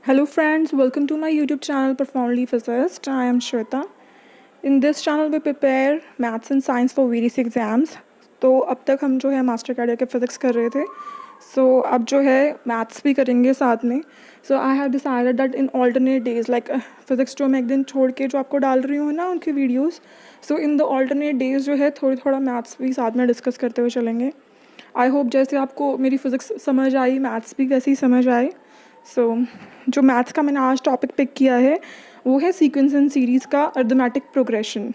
Hello friends, welcome to my YouTube channel Profoundly Physicist. I am Shweta. In this channel we prepare maths and science for various exams. तो अब तक हम जो है master cadre के physics कर रहे थे. अब जो है मैथ्स भी करेंगे साथ में. I have decided that in alternate days like physics जो मैं एक दिन छोड़ के जो आपको डाल रही हूँ ना उनकी videos. In the alternate days जो है थोड़ा मैथ्स भी साथ में डिस्कस करते हुए चलेंगे. आई होप जैसे आपको मेरी फ़िज़िक्स समझ आई मैथ्स भी वैसे ही समझ आए. जो मैथ्स का मैंने आज टॉपिक पिक किया है वो है सीक्वेंस एंड सीरीज़ का arithmetic progression.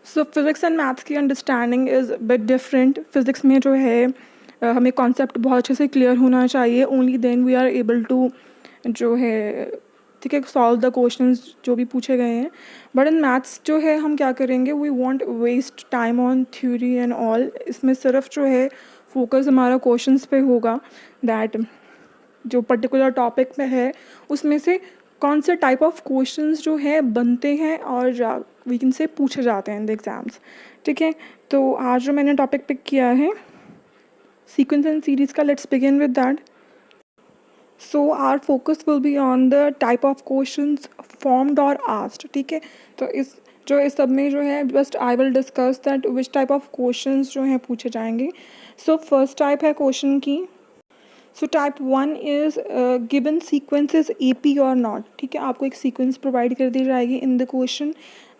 Physics and maths की understanding is bit different. Physics में जो है हमें कॉन्सेप्ट बहुत अच्छे से क्लियर होना चाहिए. Only then we are able to जो है ठीक है सॉल्व द क्वेश्चंस जो भी पूछे गए हैं. बट इन मैथ्स जो है हम क्या करेंगे, we won't waste time on theory and all. इसमें सिर्फ जो है फोकस हमारा क्वेश्चंस पे होगा दैट जो पर्टिकुलर टॉपिक में है उसमें से कौन से टाइप ऑफ क्वेश्चंस जो है बनते हैं और वी कैन से पूछे जाते हैं इन द एग्ज़ाम्स. ठीक है, तो आज जो मैंने टॉपिक पिक किया है सीक्वेंस एंड सीरीज़ का, let's begin with that. Our focus will be on the type of questions formed और आस्क्ड. ठीक है, तो इस सब में जो है just I will discuss that which type of questions जो हैं पूछे जाएंगे. फर्स्ट टाइप है क्वेश्चन की. Type 1 is given sequence is AP और नॉट. ठीक है, आपको एक सीक्वेंस प्रोवाइड कर दी जाएगी इन द क्वेश्चन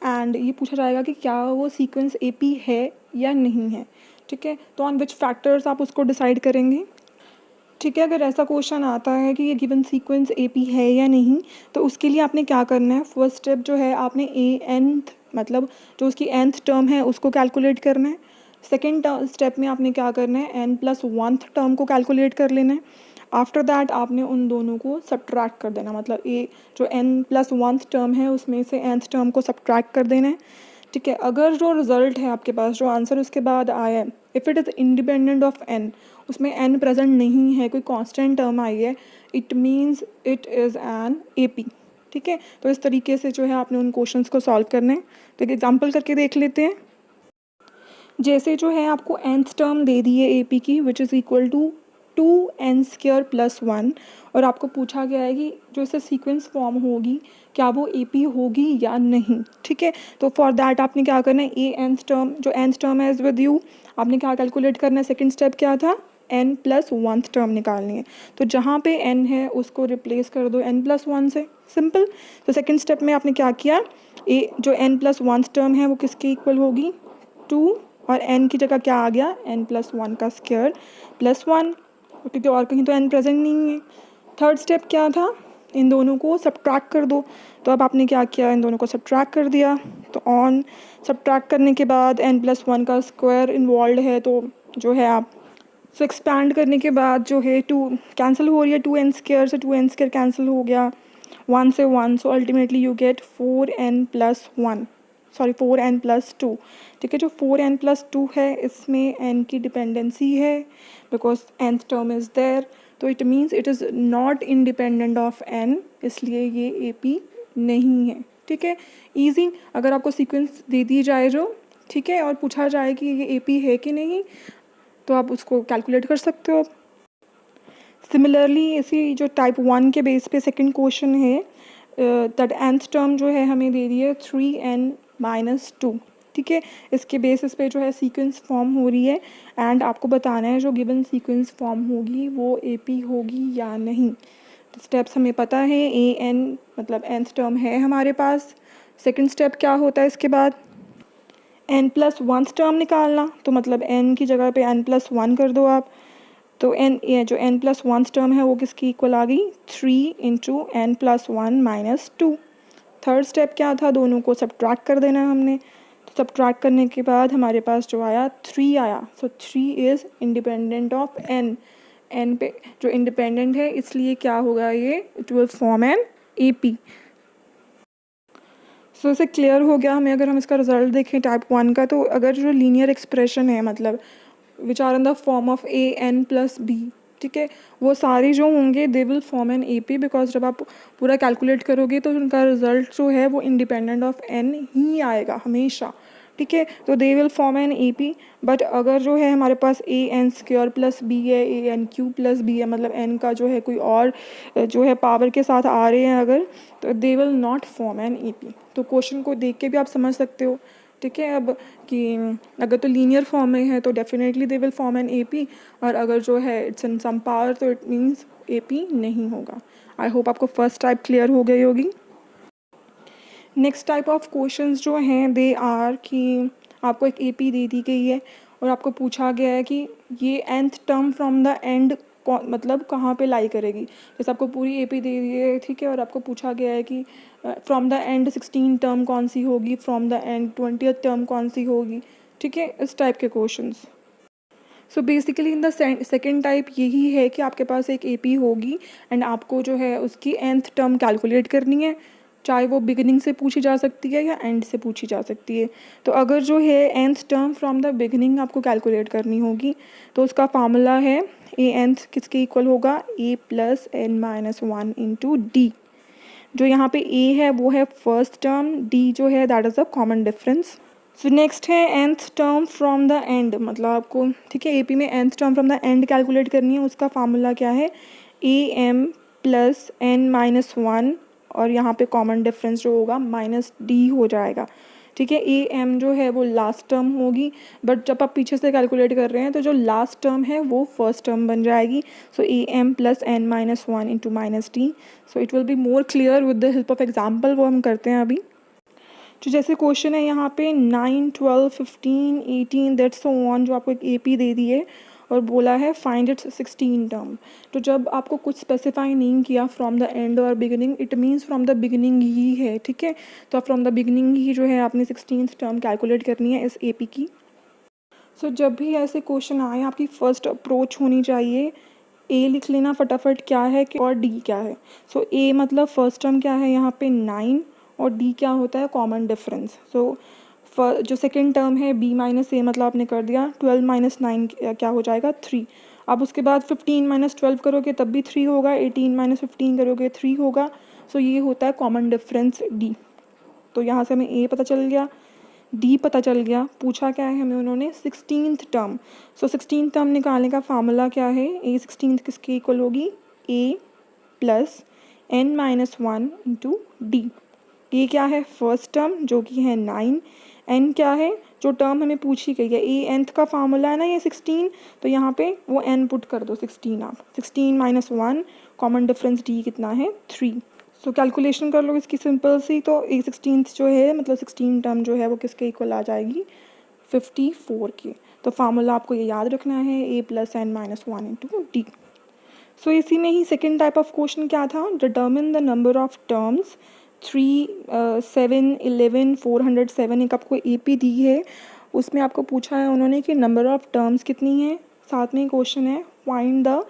एंड ये पूछा जाएगा कि क्या वो सीक्वेंस AP है या नहीं है. ठीक है, तो ऑन विच फैक्टर्स आप उसको डिसाइड करेंगे. ठीक है, अगर ऐसा क्वेश्चन आता है कि ये गिवन सीक्वेंस AP है या नहीं तो उसके लिए आपने क्या करना है. फर्स्ट स्टेप जो है आपने nth मतलब जो उसकी nth टर्म है उसको कैलकुलेट करना है. सेकेंड स्टेप में आपने क्या करना है, n+1th टर्म को कैलकुलेट कर लेना है. आफ्टर दैट आपने उन दोनों को सब्ट्रैक्ट कर देना, मतलब जो n+1th टर्म है उसमें से nth टर्म को सब्ट्रैक्ट कर देना है. ठीक है, अगर जो रिज़ल्ट है आपके पास जो आंसर उसके बाद आया है if it is independent of n, उसमें n प्रेजेंट नहीं है, कोई कांस्टेंट टर्म आई है, it means it is an AP. ठीक है, तो इस तरीके से जो है आपने उन क्वेश्चंस को सॉल्व करने हैं. तो एक एग्जांपल करके देख लेते हैं. जैसे जो है आपको nth टर्म दे दी है AP की which is equal to 2n² + 1 और आपको पूछा गया है कि जो इससे सीक्वेंस फॉर्म होगी क्या वो AP होगी या नहीं. ठीक है, तो फॉर दैट आपने क्या करना है, nth टर्म जो nth टर्म है इज़ विद यू, आपने क्या कैलकुलेट करना है. सेकंड स्टेप क्या था, n+1th टर्म निकालनी है. तो जहाँ पे n है उसको रिप्लेस कर दो n+1 से, सिंपल. तो सेकंड स्टेप में आपने क्या किया, जो n+1th टर्म है वो किसके इक्वल होगी, 2 और n की जगह क्या आ गया, n+1 का स्क्वायर +1, क्योंकि और कहीं तो n प्रेजेंट नहीं है. थर्ड स्टेप क्या था, इन दोनों को सब्ट्रैक्ट कर दो. तो अब आपने क्या किया, इन दोनों को सब्ट्रैक्ट कर दिया. तो ऑन सब्ट्रैक्ट करने के बाद n+1 का स्क्वायर इन्वॉल्व है तो जो है आप एक्सपैंड करने के बाद जो है 2 कैंसिल हो रही है, 2n² से 2n² कैंसिल हो गया, 1 से 1. Ultimately you get 4n+1 sorry 4n+2. ठीक है, जो 4n+2 है इसमें n की डिपेंडेंसी है because nth term is there, तो it means it is not independent of n, इसलिए ये AP नहीं है. ठीक है, ईजी. अगर आपको सीक्वेंस दे दी जाए जो, ठीक है, और पूछा जाए कि ये AP है कि नहीं तो आप उसको कैलकुलेट कर सकते हो. सिमिलरली इसी जो टाइप 1 के बेस पे सेकंड क्वेश्चन है दैट nth टर्म जो है हमें दे दी है 3n-2. ठीक है, इसके बेसिस पे जो है सीक्वेंस फॉर्म हो रही है एंड आपको बताना है जो गिवन सीक्वेंस फॉर्म होगी वो AP होगी या नहीं. तो स्टेप्स हमें पता है, an मतलब nth टर्म है हमारे पास. सेकंड स्टेप क्या होता है इसके बाद, n+1th टर्म निकालना. तो मतलब n की जगह पे n+1 कर दो आप. तो ये जो n+1th टर्म है वो किसकी इक्वल आ गई, 3 × n+1 - 2. थर्ड स्टेप क्या था, दोनों को सब्ट्रैक्ट कर देना है हमने. तो सब्ट्रैक्ट करने के बाद हमारे पास जो आया 3 आया. 3 इज़ इंडिपेंडेंट ऑफ n पे जो इंडिपेंडेंट है इसलिए क्या होगा, ये it will form an AP. इसे क्लियर हो गया हमें. अगर हम इसका रिजल्ट देखें टाइप 1 का, तो अगर जो लीनियर एक्सप्रेशन है मतलब which are in the form of an+b, ठीक है, वो सारे जो होंगे they will form an AP because जब आप पूरा कैलकुलेट करोगे तो उनका रिजल्ट जो है वो इंडिपेंडेंट ऑफ n ही आएगा हमेशा. ठीक है, तो they will form an A P. But अगर जो है हमारे पास a n square plus b है, a n cube plus b है, मतलब एन का जो है कोई और जो है पावर के साथ आ रहे हैं अगर, तो they will not form an A P. तो क्वेश्चन को देख के भी आप समझ सकते हो, ठीक है, अब कि अगर तो लीनियर फॉर्म में है तो definitely they will form an A P, और अगर जो है इट्स इन सम पावर तो इट मीन्स ए पी नहीं होगा। आई होप आपको फर्स्ट टाइप क्लियर हो गई होगी। नेक्स्ट टाइप ऑफ क्वेश्चंस जो हैं दे आर कि आपको एक ए पी दे दी गई है और आपको पूछा गया है कि ये nth term from the end मतलब कहाँ पे लाई करेगी। जैसे आपको पूरी ए पी दे दी है, ठीक है, और आपको पूछा गया है कि फ्रॉम द एंड 16 टर्म कौन सी होगी, from the and 20th term कौन सी होगी, ठीक है, इस टाइप के questions. So basically in the second type यही है कि आपके पास एक ए पी होगी एंड आपको जो है उसकी nth टर्म कैलकुलेट करनी है, चाहे वो बिगिनिंग से पूछी जा सकती है या एंड से पूछी जा सकती है। तो अगर जो है nth term from the beginning आपको कैलकुलेट करनी होगी तो उसका फार्मूला है ए nth किसके इक्वल होगा, a plus n minus one into d. जो यहाँ पे a है वो है फर्स्ट टर्म, d जो है that is a common difference. So next है nth term from the end, मतलब आपको, ठीक है, AP में nth term from the end calculate करनी है। उसका फार्मूला क्या है, a m plus n minus one, और यहाँ पे कॉमन डिफरेंस जो होगा माइनस डी हो जाएगा, ठीक है। ए एम जो है वो लास्ट टर्म होगी, बट जब आप पीछे से कैलकुलेट कर रहे हैं तो जो लास्ट टर्म है वो फर्स्ट टर्म बन जाएगी। So a m plus n minus one into minus d. So it will be more clear with the help of example, वो हम करते हैं अभी। तो जैसे क्वेश्चन है यहाँ पे 9, 12, 15, 18 दैट्स सो ऑन, जो आपको एक ए पी दे दी है और बोला है फाइंड इट्स 16 टर्म। तो जब आपको कुछ स्पेसिफाई नहीं किया फ्रॉम द एंड और beginning, it means from the beginning ही है, ठीक है। तो फ्रॉम द बिगिनिंग ही जो है आपने 16th टर्म कैलकुलेट करनी है इस ए पी की। सो जब भी ऐसे क्वेश्चन आए आपकी फर्स्ट अप्रोच होनी चाहिए, ए लिख लेना फटाफट क्या है कि और डी क्या है। सो ए मतलब फर्स्ट टर्म क्या है यहाँ पे 9, और डी क्या होता है, कॉमन डिफरेंस। सो जो सेकेंड टर्म है बी माइनस ए, मतलब आपने कर दिया 12 माइनस 9 क्या हो जाएगा 3। अब उसके बाद 15 माइनस 12 करोगे तब भी 3 होगा, 18 माइनस 15 करोगे 3 होगा। सो ये होता है कॉमन डिफरेंस डी। तो यहाँ से हमें ए पता चल गया, डी पता चल गया। पूछा क्या है हमें उन्होंने, 16th टर्म। सो 16th टर्म निकालने का फार्मूला क्या है, ए 16th किसके इक्वल होगी, a plus n minus one into d. A क्या है, फर्स्ट टर्म जो कि है 9, एन क्या है, जो टर्म हमें पूछी गई है, ए nth का फार्मूला है ना ये 16, तो यहाँ पे वो एन पुट कर दो 16, आप 16 minus one, common difference D कितना है 3। सो कैलकुलेशन कर लो इसकी सिंपल सी, तो ए 16th जो है मतलब 16 टर्म जो है वो किसके इक्वल आ जाएगी, 54 के। तो फार्मूला आपको ये याद रखना है, a plus n minus one into d. So इसी में ही सेकेंड टाइप ऑफ क्वेश्चन क्या था, determine the number of terms 3, 7, 11, 407। एक आपको ए पी दी है, उसमें आपको पूछा है उन्होंने कि नंबर ऑफ टर्म्स कितनी है। साथ में क्वेश्चन है find the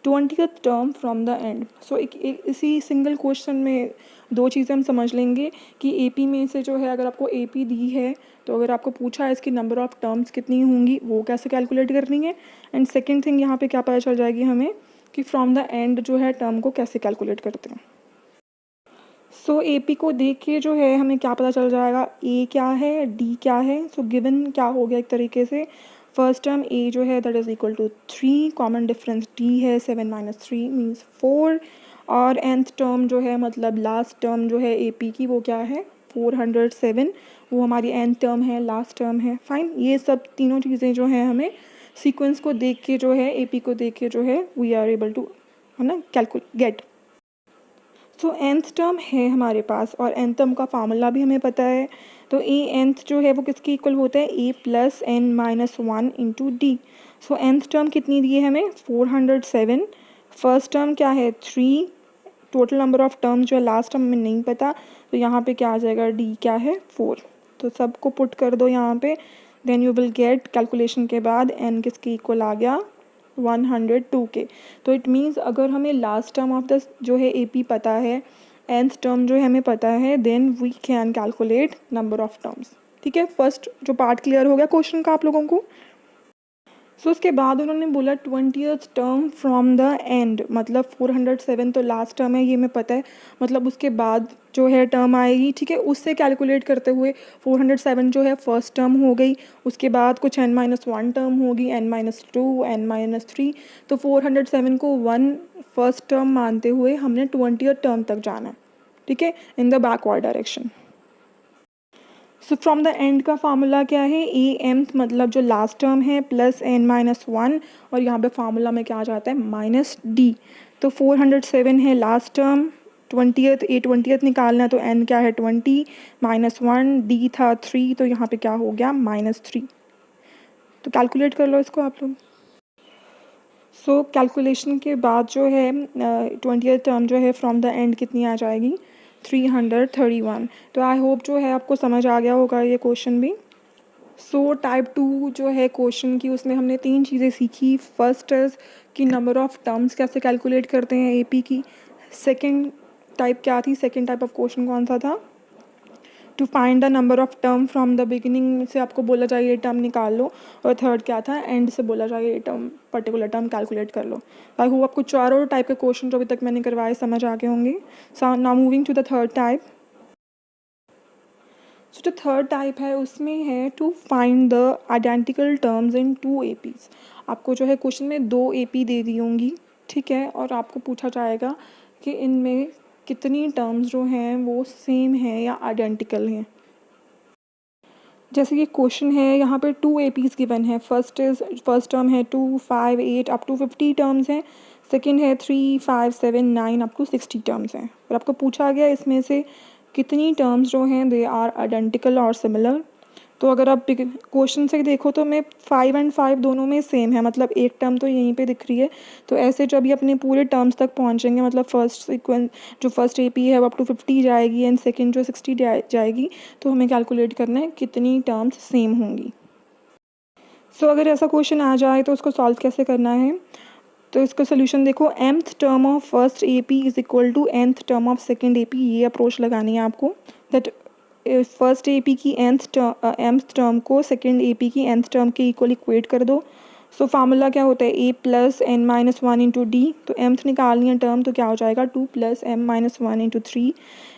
20th term from the end. So इसी सिंगल क्वेश्चन में दो चीज़ें हम समझ लेंगे कि ए पी में से जो है अगर आपको ए पी दी है तो अगर आपको पूछा है इसकी नंबर ऑफ टर्म्स कितनी होंगी वो कैसे कैलकुलेट करनी है, एंड सेकेंड थिंग यहाँ पे क्या पता चल जाएगी हमें कि फ्रॉम द एंड जो है टर्म को कैसे कैलकुलेट करते हैं। सो ए पी को देख के जो है हमें क्या पता चल जाएगा, ए क्या है, डी क्या है। सो गिवन क्या हो गया एक तरीके से, फर्स्ट टर्म ए जो है that is equal to 3, common difference d है 7 माइनस 3 मीन्स 4, और nth टर्म जो है मतलब लास्ट टर्म जो है ए पी की वो क्या है 407, वो हमारी nth टर्म है, लास्ट टर्म है। फाइन, ये सब तीनों चीज़ें जो हैं हमें सीक्वेंस को देख के जो है ए पी को देख के जो है वी आर एबल टू, है ना, गेट। तो nth टर्म है हमारे पास और nth टर्म का फार्मूला भी हमें पता है। तो ए nth जो है वो किसके इक्वल होता है, a plus n minus one into d. So nth term कितनी दी है हमें 407, फर्स्ट टर्म क्या है 3, टोटल नंबर ऑफ टर्म जो है लास्ट टर्म में नहीं पता, तो यहाँ पे क्या आ जाएगा, डी क्या है 4। तो सबको पुट कर दो यहाँ पे, then you will get, calculation के बाद n किसके इक्वल आ गया 102 के। तो इट मीन्स अगर हमें लास्ट टर्म ऑफ द जो है ए पी पता है, nth टर्म जो है हमें पता है, then we can calculate number of terms. ठीक है, फर्स्ट जो पार्ट क्लियर हो गया क्वेश्चन का आप लोगों को। सो उसके बाद उन्होंने बोला 20th term from the end, मतलब 407 तो लास्ट टर्म है, ये मैं पता है, मतलब उसके बाद जो है टर्म आएगी, ठीक है, उससे कैलकुलेट करते हुए 407 जो है फर्स्ट टर्म हो गई, उसके बाद कुछ n-1 टर्म होगी, n-2 n-3, तो 407 को 1 फर्स्ट टर्म मानते हुए हमने 20th टर्म तक जाना है, ठीक है, in the backward direction. So from the and का फार्मूला क्या है, ए एम्थ मतलब जो लास्ट टर्म है प्लस n-1, और यहाँ पे फार्मूला में क्या आ जाता है माइनस डी। तो 407 है लास्ट टर्म, 20th ए 20th निकालना है, तो n क्या है 20 -1, डी था 3, तो यहाँ पे क्या हो गया -3। तो कैलकुलेट कर लो इसको आप लोग। सो कैलकुलेशन के बाद जो है 20th टर्म जो है फ्रॉम द एंड कितनी आ जाएगी 331। तो आई होप जो है आपको समझ आ गया होगा ये क्वेश्चन भी। सो टाइप 2 जो है क्वेश्चन की, उसमें हमने 3 चीज़ें सीखी। फर्स्ट इज़ कि नंबर ऑफ़ टर्म्स कैसे कैलकुलेट करते हैं एपी की। सेकंड टाइप क्या थी, सेकंड टाइप ऑफ क्वेश्चन कौन सा था, to find the number of term from the beginning से आपको बोला जाए ये टर्म निकाल लो, और थर्ड क्या था, एंड से बोला जाए ये टर्म पर्टिकुलर टर्म कैलकुलेट कर लो। आई होप आपको चारों टाइप के क्वेश्चन जो अभी तक मैंने करवाए समझ आ गए होंगे। So now moving to the third type. So जो थर्ड टाइप है उसमें है to find the identical terms in 2 APs. आपको जो है क्वेश्चन में 2 एपी दे दी होंगी, ठीक है, और आपको पूछा जाएगा कि इनमें कितनी टर्म्स जो हैं वो सेम हैं या आइडेंटिकल हैं। जैसे कि क्वेश्चन है यहाँ पे 2 एपीज गिवन है। फर्स्ट टर्म है 2, 5, 8 अप टू 50 टर्म्स हैं। सेकंड है 3, 5, 7, 9 अप टू 60 टर्म्स हैं। और आपको पूछा गया इसमें से कितनी टर्म्स जो हैं दे आर आइडेंटिकल और सिमिलर। तो अगर आप क्वेश्चन से देखो तो मैं 5 एंड 5 दोनों में सेम है, मतलब एक टर्म तो यहीं पे दिख रही है। तो ऐसे जब ये अपने पूरे टर्म्स तक पहुंचेंगे, मतलब फर्स्ट सीक्वेंस जो फर्स्ट एपी है वो अप टू 50 जाएगी एंड सेकंड जो 60 जाएगी, तो हमें कैलकुलेट करना है कितनी टर्म्स सेम होंगी। सो अगर ऐसा क्वेश्चन आ जाए तो उसको सॉल्व कैसे करना है, तो इसका सोल्यूशन देखो, mth term of first AP is equal to nth term of second AP, ये अप्रोच लगानी है आपको। दैट फर्स्ट एपी की mth टर्म को सेकंड एपी की nth टर्म के इक्वल इक्वेट कर दो। सो फार्मूला क्या होता है, a plus n-1 into d. तो mth निकालनी है टर्म, तो क्या हो जाएगा 2 plus m-1 into 3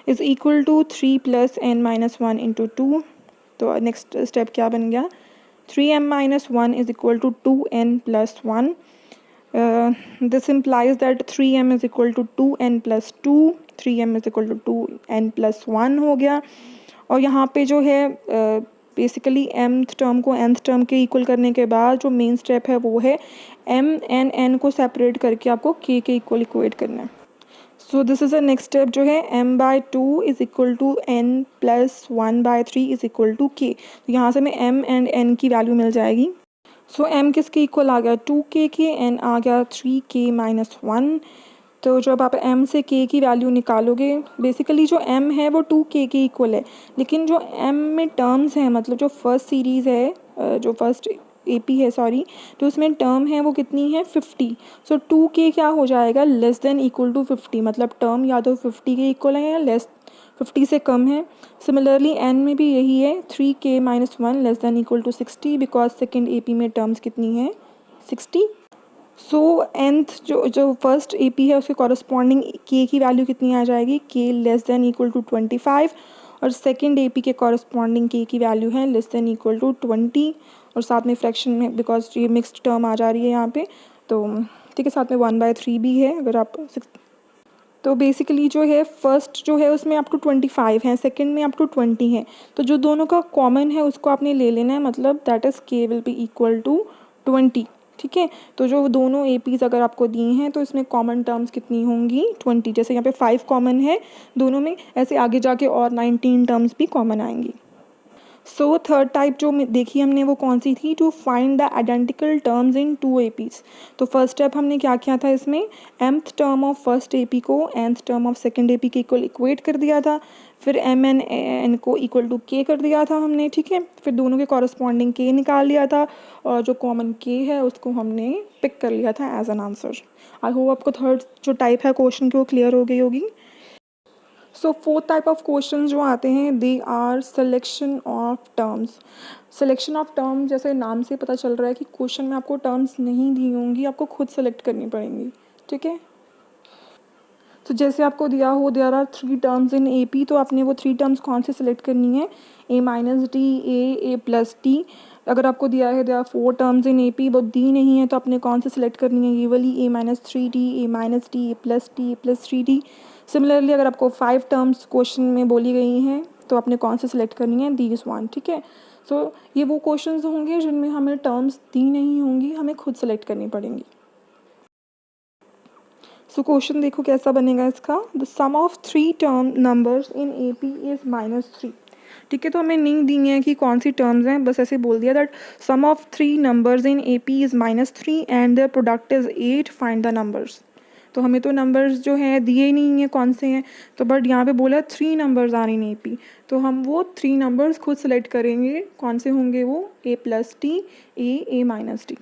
is equal to 3 plus n-1 into 2। तो नेक्स्ट स्टेप क्या बन गया, 3m-1 is equal to 2n plus 1। This implies that 3m is equal to 2n plus 2, 3m is equal to 2n plus 1 हो गया। और यहाँ पे जो है बेसिकली mth टर्म को nth टर्म के इक्वल करने के बाद जो मेन स्टेप है वो है m एंड n को सेपरेट करके आपको k के इक्वल इक्वेट करना है। So this is a next step जो है m/2 is equal to n plus 1/3 is equal to k। तो यहाँ से हमें m एंड n की वैल्यू मिल जाएगी। सो m किसके इक्वल आ गया 2k के, n आ गया 3k माइनस 1। तो जब आप m से k की वैल्यू निकालोगे, बेसिकली जो m है वो 2k के इक्वल है, लेकिन जो m में टर्म्स हैं, मतलब जो फर्स्ट सीरीज़ है, जो फर्स्ट AP है सॉरी, तो उसमें टर्म है वो कितनी है 50। सो 2k क्या हो जाएगा लेस देन इक्वल टू 50, मतलब टर्म या तो 50 के इक्वल है या लेस 50 से कम है। सिमिलरली n में भी यही है, 3k minus 1 less than equal to 60, because second AP में टर्म्स कितनी है 60। सो nth जो फर्स्ट AP है उसके कॉरस्पॉन्डिंग k की वैल्यू कितनी आ जाएगी, k less than equal to 25, और सेकेंड AP के कॉरस्पॉन्डिंग k की वैल्यू है लेस देन इक्वल टू 20, और साथ में फ्रैक्शन में बिकॉज ये मिक्स्ड टर्म आ जा रही है यहाँ पे, तो ठीक है, साथ में 1/3 भी है। अगर आप तो बेसिकली जो है फर्स्ट जो है उसमें अप टू 25 है, सेकंड में अप टू 20 है, तो जो दोनों का कॉमन है उसको आपने ले लेना है, मतलब that is k will be equal to 20, ठीक है। तो जो दोनों एपीज़ अगर आपको दी हैं तो इसमें कॉमन टर्म्स कितनी होंगी 20, जैसे यहाँ पे 5 कॉमन है दोनों में, ऐसे आगे जाके और 19 टर्म्स भी कॉमन आएंगी। सो थर्ड टाइप जो देखी हमने वो कौन सी थी, to find the identical terms in 2 APs. तो फर्स्ट स्टेप हमने क्या किया था, इसमें mth term of first AP को nth term of second AP के इक्वल इक्वेट कर दिया था, फिर m एन n को इक्वल टू k कर दिया था हमने, ठीक है, फिर दोनों के कॉरस्पॉन्डिंग k निकाल लिया था, और जो कॉमन k है उसको हमने पिक कर लिया था as an answer. I hope आपको थर्ड जो टाइप है क्वेश्चन की वो क्लियर हो गई होगी। So fourth type of question जो आते हैं they are selection of terms. Selection of term जैसे नाम से पता चल रहा है कि क्वेश्चन में आपको टर्म्स नहीं दी होंगी, आपको खुद सेलेक्ट करनी पड़ेंगी। ठीक है, तो जैसे आपको दिया हो there are 3 terms in AP, तो आपने वो 3 टर्म्स कौन से सिलेक्ट करनी है, A minus d, A plus d. अगर आपको दिया है there are 4 terms in AP, वो दी नहीं है, तो आपने कौन से सिलेक्ट करनी है, ये वाली A minus 3D, A minus d, A plus D, A plus 3D। Similarly अगर आपको 5 टर्म्स क्वेश्चन में बोली गई हैं तो आपने कौन से सिलेक्ट करनी है, दीज वन। ठीक है, सो ये वो क्वेश्चंस होंगे जिनमें हमें टर्म्स दी नहीं होंगी, हमें खुद सेलेक्ट करनी पड़ेंगी। सो क्वेश्चन देखो कैसा बनेगा इसका, the sum of 3 term numbers in AP is -3। ठीक है, तो हमें नहीं दी है कि कौन सी टर्म्स हैं, बस ऐसे बोल दिया that sum of 3 numbers in AP is -3 and the product is 8, find the numbers. तो हमें तो नंबर्स जो हैं दिए ही नहीं हैं कौन से हैं, तो बट यहाँ पे बोला 3 नंबर्स आर इन AP, तो हम वो 3 नंबर्स खुद सेलेक्ट करेंगे, कौन से होंगे वो, A plus T, A minus d.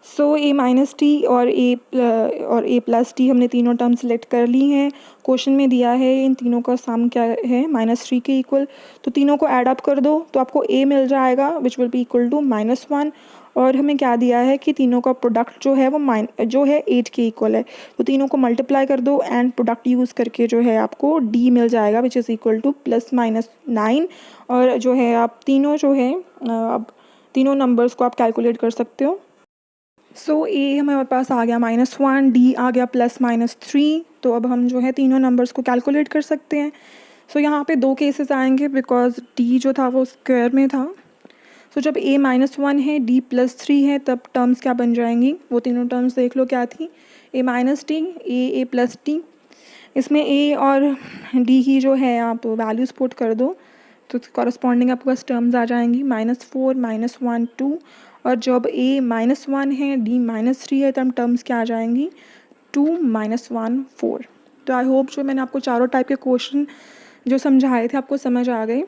So A minus T और A प्लस टी हमने तीनों टर्म सेलेक्ट कर ली हैं। क्वेश्चन में दिया है इन तीनों का सम क्या है, -3 के इक्वल, तो तीनों को ऐड अप कर दो तो आपको A मिल जाएगा which will be equal to -1। और हमें क्या दिया है कि तीनों का प्रोडक्ट जो है वो जो है 8 के इक्वल है, तो तीनों को मल्टीप्लाई कर दो एंड प्रोडक्ट यूज़ करके जो है आपको D मिल जाएगा विच इज़ इक्वल टू +-9। और जो है आप तीनों जो है अब तीनों नंबर्स को आप कैलकुलेट कर सकते हो। सो A हमारे पास आ गया -1, D आ गया +-3, तो अब हम जो है तीनों नंबर्स को कैलकुलेट कर सकते हैं। सो यहाँ पे 2 केसेस आएंगे बिकॉज D जो था वो स्क्वायर में था। सो जब A -1 है, D +3 है, तब टर्म्स क्या बन जाएंगी, वो तीनों टर्म्स देख लो क्या थी, A minus T, A plus T. इसमें A और D की जो है आप वैल्यूज़ पुट कर दो तो कॉरस्पॉन्डिंग आपके पास टर्म्स आ जाएंगी, -4, -1, 2। और जब A -1 है, D -3 है, तब टर्म्स क्या आ जाएंगी, 2, -1, 4। तो आई होप जो मैंने आपको चारों टाइप के क्वेश्चन जो समझाए थे आपको समझ आ गए।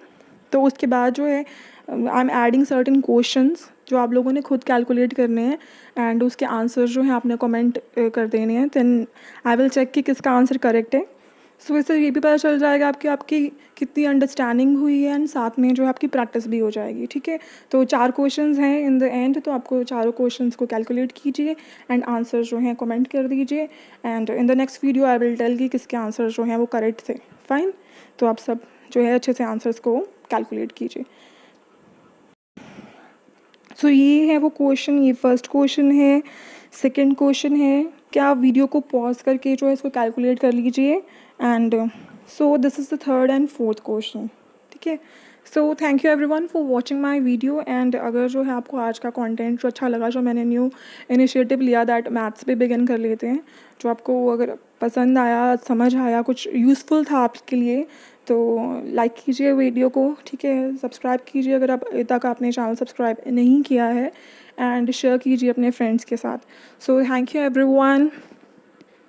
तो उसके बाद जो है I am adding certain questions जो आप लोगों ने खुद कैलकुलेट करने हैं एंड उसके आंसर जो हैं आपने कमेंट कर देने हैं, देन आई विल चेक कि किसका आंसर करेक्ट है। सो इससे ये भी पता चल जाएगा आपकी कितनी अंडरस्टैंडिंग हुई है एंड साथ में जो है आपकी प्रैक्टिस भी हो जाएगी। ठीक है, तो 4 क्वेश्चंस हैं इन द एंड, तो आपको चारों क्वेश्चंस को कैलकुलेट कीजिए एंड आंसर जो हैं कमेंट कर दीजिए and in the next video I will tell कि किसके आंसर जो हैं वो करेक्ट थे। फाइन, तो आप सब जो है अच्छे से आंसर्स को कैलकुलेट कीजिए। सो ये है वो क्वेश्चन, ये फर्स्ट क्वेश्चन है। सेकंड क्वेश्चन है, क्या आप वीडियो को पॉज करके जो है इसको कैलकुलेट कर लीजिए and so this is the third and fourth question. ठीक है, so thank you everyone for watching my video and अगर जो है आपको आज का कंटेंट जो अच्छा लगा, जो मैंने न्यू इनिशिएटिव लिया दैट मैथ्स पे बिगिन कर लेते हैं, जो आपको अगर पसंद आया, समझ आया, कुछ यूज़फुल था आपके लिए, तो लाइक कीजिए वीडियो को। ठीक है, सब्सक्राइब कीजिए अगर अब तक आपने चैनल सब्सक्राइब नहीं किया है एंड शेयर कीजिए अपने फ्रेंड्स के साथ। So thank you everyone.